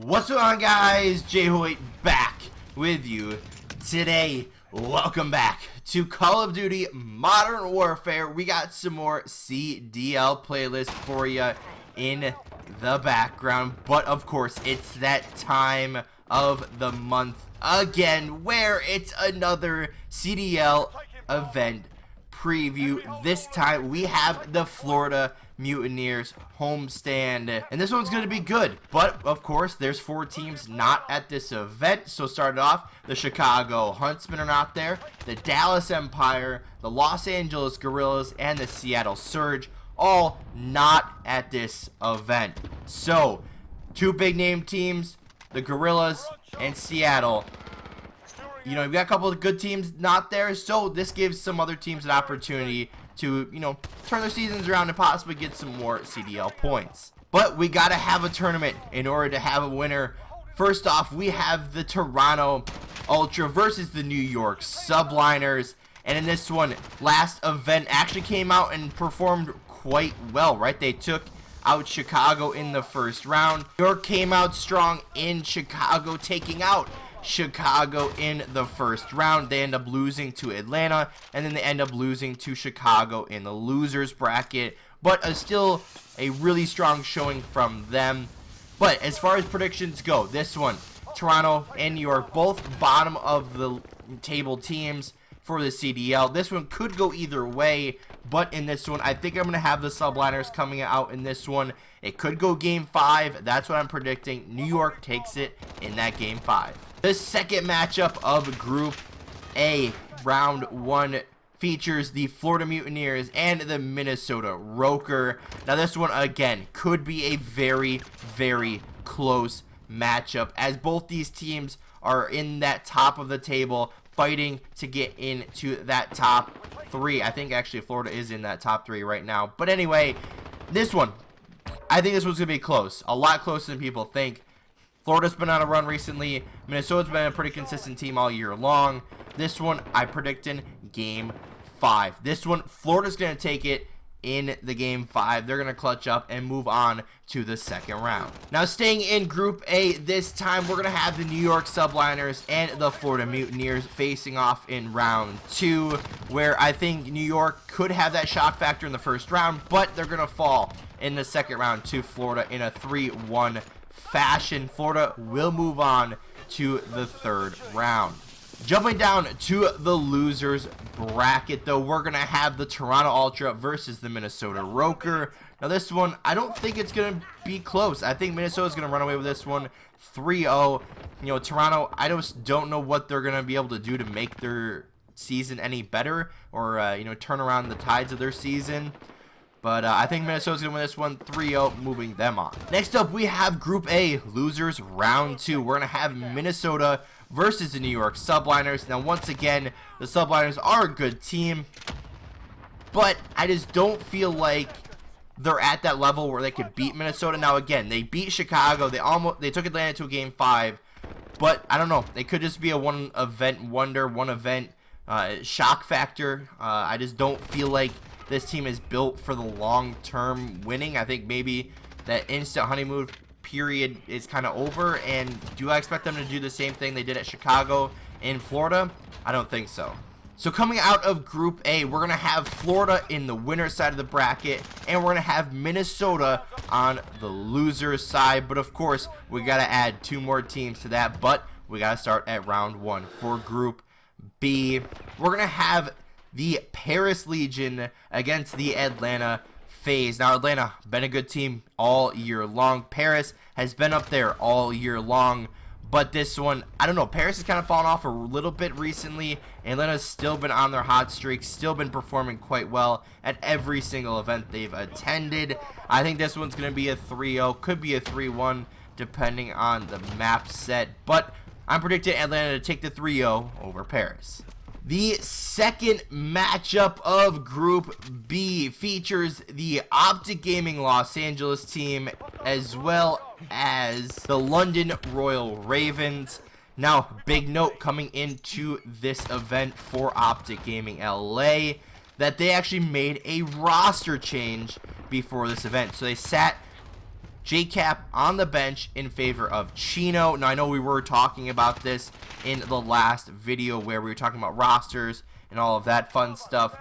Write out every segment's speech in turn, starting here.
What's going on, guys? JHoyt back with you today. Welcome back to Call of Duty Modern Warfare. We got some more CDL playlist for you in the background, but of course it's that time of the month again where it's another CDL event preview. This time we have the Florida Mutineers homestand, and this one's going to be good, but of course there's 4 teams not at this event. So started off, the Chicago Huntsmen are not there, the Dallas Empire, the Los Angeles Guerrillas, and the Seattle Surge, all not at this event. So 2 big name teams, the Guerrillas and Seattle. You know, you've got a couple of good teams not there, so this gives some other teams an opportunity to, you know, turn their seasons around and possibly get some more CDL points. But we got to have a tournament in order to have a winner. First off, we have the Toronto Ultra versus the New York Subliners. And in this one, last event actually came out and performed quite well, right? They took out Chicago in the first round. New York came out strong in Chicago, taking out Chicago in the first round. They end up losing to Atlanta, and then they end up losing to Chicago in the losers bracket, but still a really strong showing from them. But as far as predictions go, this one, Toronto and New York, both bottom of the table teams for the CDL. This one could go either way, but in this one, I think I'm going to have the Subliners coming out in this one. It could go game 5. That's what I'm predicting. New York takes it in that game 5. The second matchup of Group A, Round 1, features the Florida Mutineers and the Minnesota Roker. Now this one, again, could be a very, very close matchup, as both these teams are in that top of the table fighting to get into that top 3. I think actually Florida is in that top 3 right now. But anyway, this one, I think this one's going to be close. A lot closer than people think. Florida's been on a run recently. Minnesota's been a pretty consistent team all year long. This one, I predict in game 5. This one, Florida's going to take it in the game 5. They're going to clutch up and move on to the second round. Now, staying in Group A, this time we're going to have the New York Subliners and the Florida Mutineers facing off in round 2, where I think New York could have that shock factor in the first round, but they're going to fall in the second round to Florida in a 3-1 fashion. Florida will move on to the third round. Jumping down to the losers bracket, though, we're going to have the Toronto Ultra versus the Minnesota Roker. Now this one, I don't think it's going to be close. I think Minnesota's going to run away with this one 3-0. You know, Toronto, I just don't know what they're going to be able to do to make their season any better, or you know, turn around the tides of their season. But I think Minnesota's going to win this one 3-0, moving them on. Next up, we have Group A, losers round 2. We're going to have Minnesota versus the New York Subliners. Now, once again, the Subliners are a good team, but I just don't feel like they're at that level where they could beat Minnesota. Now, again, they beat Chicago. They took Atlanta to a game 5, but I don't know. They could just be a one event wonder, one event shock factor. I just don't feel like this team is built for the long-term winning. I think maybe that instant honeymoon period is kind of over, and do I expect them to do the same thing they did at Chicago in Florida? I don't think so. So coming out of Group A, we're going to have Florida in the winner side of the bracket, and we're going to have Minnesota on the loser side. But of course, we got to add 2 more teams to that, but we got to start at round 1 for Group B. We're going to have the Paris Legion against the Atlanta FaZe. Now, Atlanta, been a good team all year long. Paris has been up there all year long. But this one, I don't know. Paris has kind of fallen off a little bit recently. Atlanta's still been on their hot streak, still been performing quite well at every single event they've attended. I think this one's going to be a 3-0, could be a 3-1, depending on the map set. But I'm predicting Atlanta to take the 3-0 over Paris. The second matchup of Group B features the Optic Gaming Los Angeles team as well as the London Royal Ravens. Now, big note coming into this event for Optic Gaming LA, that they actually made a roster change before this event. So they sat JCap on the bench in favor of Chino. Now, I know we were talking about this in the last video where we were talking about rosters and all of that fun stuff,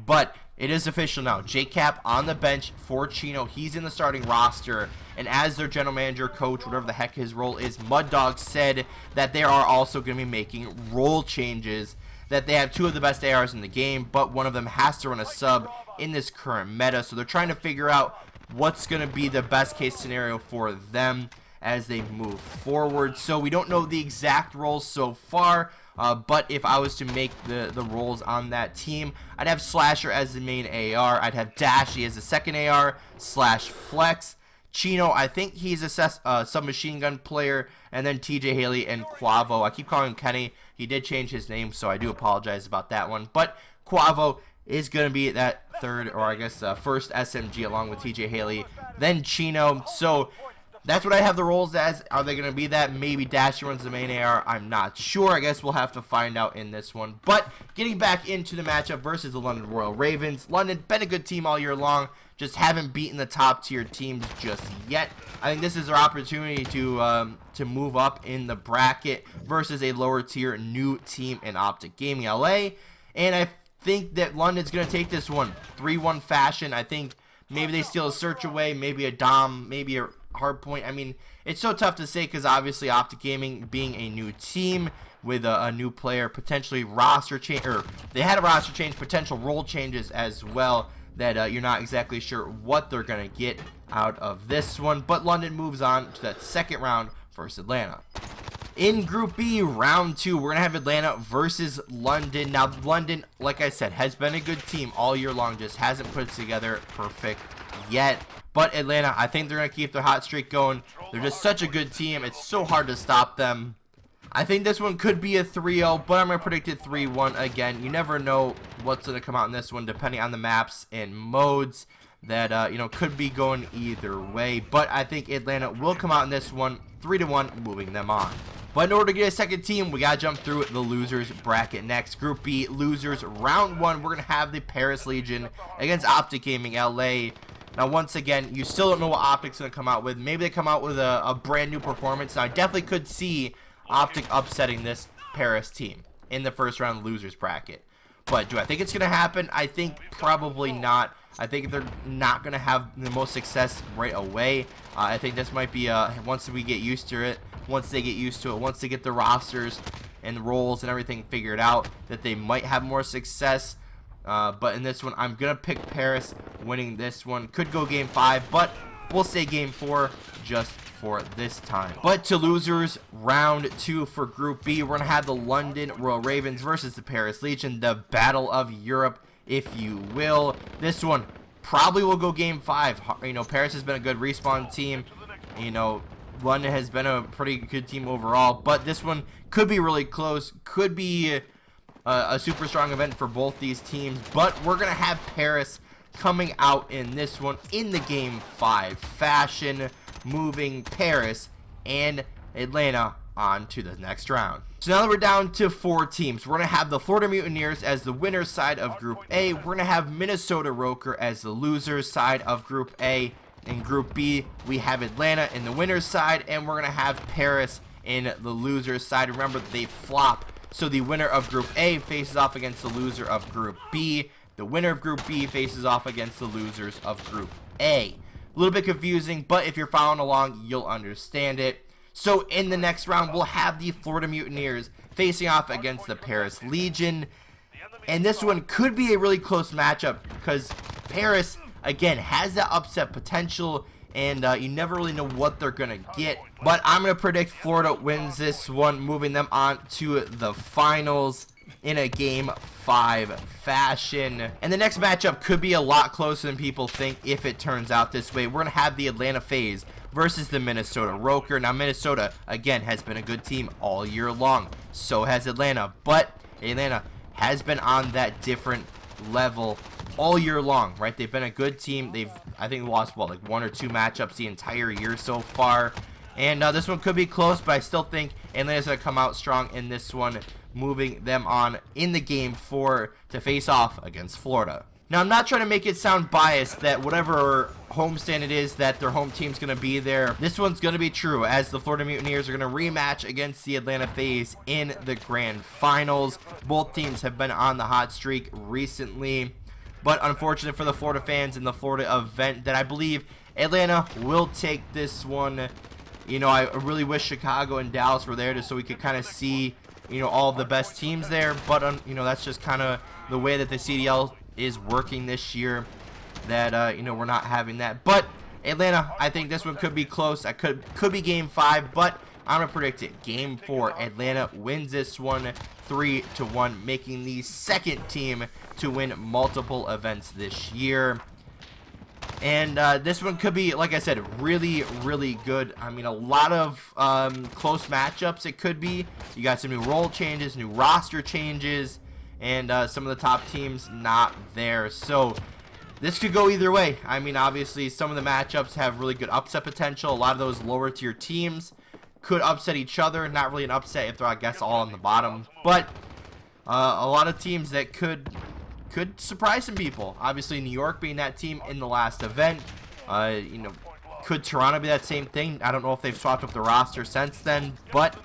but it is official now. JCap on the bench for Chino. He's in the starting roster, and as their general manager, coach, whatever the heck his role is, Mud Dog said that they are also going to be making role changes, that they have two of the best ARs in the game, but one of them has to run a sub in this current meta, so they're trying to figure out what's going to be the best case scenario for them as they move forward. So we don't know the exact roles so far, but if I was to make the roles on that team, I'd have Slasher as the main AR, I'd have Dashy as the second AR / Flex, Chino, I think he's a submachine gun player, and then TJ Haley and Quavo. I keep calling him Kenny. He did change his name, so I do apologize about that one, but Quavo is going to be that third, or I guess first SMG along with TJ Haley, then Chino. So that's what I have the roles as. Are they going to be that? Maybe Dashy runs the main AR. I'm not sure. I guess we'll have to find out in this one. But getting back into the matchup versus the London Royal Ravens. London, been a good team all year long. Just haven't beaten the top tier teams just yet. I think this is their opportunity to move up in the bracket versus a lower tier new team in Optic Gaming LA. And I think that London's going to take this one 3-1 fashion. I think maybe they steal a search away, maybe a dom, maybe a hard point. I mean, it's so tough to say because obviously Optic Gaming being a new team with a new player, potentially roster change, or they had a roster change, potential role changes as well, that you're not exactly sure what they're going to get out of this one. But London moves on to that second round versus Atlanta. In Group B, Round 2, we're going to have Atlanta versus London. Now, London, like I said, has been a good team all year long, just hasn't put it together perfect yet. But Atlanta, I think they're going to keep their hot streak going. They're just such a good team. It's so hard to stop them. I think this one could be a 3-0, but I'm going to predict it 3-1 again. You never know what's going to come out in this one, depending on the maps and modes that, could be going either way. But I think Atlanta will come out in this one 3-1, moving them on. But in order to get a second team, we got to jump through the losers bracket next. Group B, losers, round 1, we're going to have the Paris Legion against Optic Gaming LA. Now, once again, you still don't know what Optic's going to come out with. Maybe they come out with a brand new performance. Now, I definitely could see Optic upsetting this Paris team in the first round losers bracket. But do I think it's going to happen? I think probably not. I think they're not going to have the most success right away. I think this might be once we get used to it, once they get used to it, once they get the rosters and the roles and everything figured out, that they might have more success. But in this one, I'm going to pick Paris winning this one. Could go game 5, but we'll say game 4 just for this time. But to losers, round 2 for Group B, we're going to have the London Royal Ravens versus the Paris Legion, the Battle of Europe, if you will. This one probably will go game 5. Paris has been a good respawn team. London has been a pretty good team overall, but this one could be really close, could be a super strong event for both these teams. But we're going to have Paris coming out in this one in the game 5 fashion, moving Paris and Atlanta on to the next round. So now that we're down to 4 teams, we're going to have the Florida Mutineers as the winner's side of Group A. We're going to have Minnesota Roker as the loser's side of Group A. In Group B, we have Atlanta in the winner's side, and we're going to have Paris in the loser's side. Remember, they flop, so the winner of Group A faces off against the loser of Group B. The winner of Group B faces off against the losers of Group A. A little bit confusing, but if you're following along, you'll understand it. So in the next round, we'll have the Florida Mutineers facing off against the Paris Legion. And this one could be a really close matchup because Paris, again, has that upset potential, and you never really know what they're going to get. But I'm going to predict Florida wins this one, moving them on to the finals in a game 5 fashion. And the next matchup could be a lot closer than people think if it turns out this way. We're going to have the Atlanta FaZe versus the Minnesota Roker. Now, Minnesota, again, has been a good team all year long. So has Atlanta. But Atlanta has been on that different level all year long, right? They've been a good team. They've, I think, lost, what, like 1 or 2 matchups the entire year so far. And this one could be close, but I still think Atlanta's going to come out strong in this one, moving them on in the game 4 to face off against Florida. Now, I'm not trying to make it sound biased that whatever homestand it is that their home team's going to be there, this one's going to be true, as the Florida Mutineers are going to rematch against the Atlanta FaZe in the grand finals. Both teams have been on the hot streak recently, but unfortunate for the Florida fans in the Florida event that I believe Atlanta will take this one. You know, I really wish Chicago and Dallas were there just so we could kind of see, you know, all the best teams there, but you know, that's just kind of the way that the CDL is working this year, that you know, we're not having that. But Atlanta, I think this one could be close. I could be game 5, but I'm gonna predict it game 4. Atlanta wins this one 3-1, making the second team to win multiple events this year. And this one could be, like I said, really, really good. I mean, a lot of close matchups it could be. You got some new role changes, new roster changes, and some of the top teams not there. So this could go either way. I mean, obviously, some of the matchups have really good upset potential. A lot of those lower tier teams could upset each other. Not really an upset if they're, I guess, all on the bottom. But a lot of teams that could surprise some people. Obviously, New York being that team in the last event. You know, could Toronto be that same thing? I don't know if they've swapped up the roster since then, but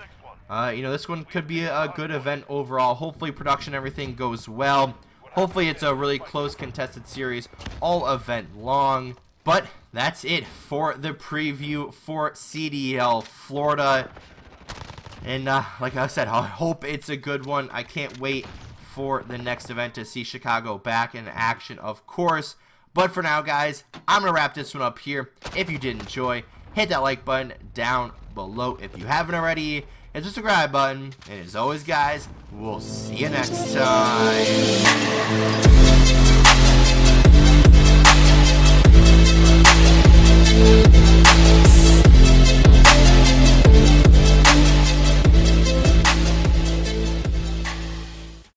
you know, this one could be a good event overall. Hopefully production, everything goes well. Hopefully it's a really close contested series all event long. But that's it for the preview for CDL Florida. And like I said, I hope it's a good one. I can't wait for the next event to see Chicago back in action, of course. But for now, guys, I'm going to wrap this one up here. If you did enjoy, hit that like button down below if you haven't already. Hit the subscribe button. And as always, guys, we'll see you next time.